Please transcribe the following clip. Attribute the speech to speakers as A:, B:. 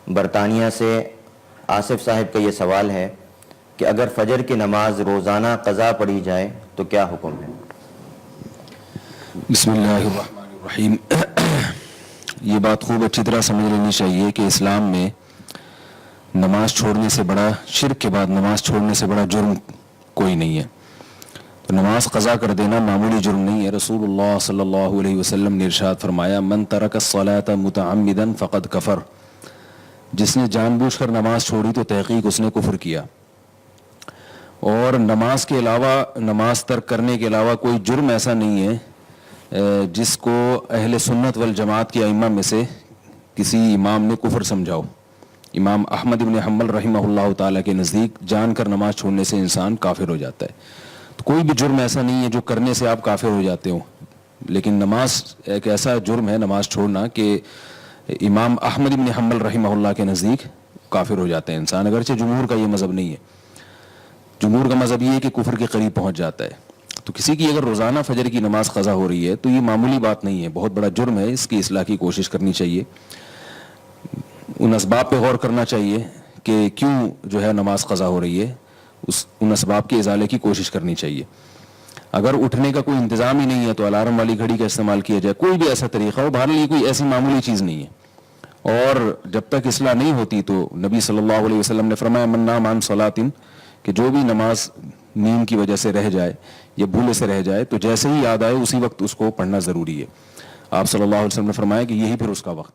A: برطانیہ سے آصف صاحب کا یہ سوال ہے کہ اگر فجر کی نماز روزانہ قضا پڑھی جائے تو کیا حکم ہے؟
B: بسم اللہ الرحمن الرحیم۔ یہ بات خوب اچھی طرح سمجھ لینی چاہیے کہ اسلام میں نماز چھوڑنے سے بڑا، شرک کے بعد نماز چھوڑنے سے بڑا جرم کوئی نہیں ہے۔ تو نماز قضا کر دینا معمولی جرم نہیں ہے۔ رسول اللہ صلی اللہ علیہ وسلم نے ارشاد فرمایا من ترک الصلاۃ متعمدا فقد کفر، جس نے جان بوجھ کر نماز چھوڑی تو تحقیق اس نے کفر کیا۔ اور نماز کے علاوہ، نماز ترک کرنے کے علاوہ کوئی جرم ایسا نہیں ہے جس کو اہل سنت والجماعت کے ائمہ میں سے کسی امام نے کفر سمجھاؤ۔ امام احمد بن حنبل رحمہ اللہ تعالیٰ کے نزدیک جان کر نماز چھوڑنے سے انسان کافر ہو جاتا ہے۔ تو کوئی بھی جرم ایسا نہیں ہے جو کرنے سے آپ کافر ہو جاتے ہو، لیکن نماز ایک ایسا جرم ہے نماز چھوڑنا کہ امام احمد بن حنبل رحمہ اللہ کے نزدیک کافر ہو جاتا ہے انسان، اگرچہ جمہور کا یہ مذہب نہیں ہے۔ جمہور کا مذہب یہ ہے کہ کفر کے قریب پہنچ جاتا ہے۔ تو کسی کی اگر روزانہ فجر کی نماز قضا ہو رہی ہے تو یہ معمولی بات نہیں ہے، بہت بڑا جرم ہے، اس کی اصلاح کی کوشش کرنی چاہیے۔ ان اسباب پہ غور کرنا چاہیے کہ کیوں جو ہے نماز قضا ہو رہی ہے، ان اسباب کے ازالے کی کوشش کرنی چاہیے۔ اگر اٹھنے کا کوئی انتظام ہی نہیں ہے تو الارم والی گھڑی کا استعمال کیا جائے، کوئی بھی ایسا طریقہ ہو، بہرحال یہ کوئی ایسی معمولی چیز نہیں ہے۔ اور جب تک اصلاح نہیں ہوتی تو نبی صلی اللہ علیہ وسلم نے فرمایا من نام عن صلاۃ، کہ جو بھی نماز نیند کی وجہ سے رہ جائے یا بھولے سے رہ جائے تو جیسے ہی یاد آئے اسی وقت اس کو پڑھنا ضروری ہے۔ آپ صلی اللہ علیہ وسلم نے فرمایا کہ یہی پھر اس کا وقت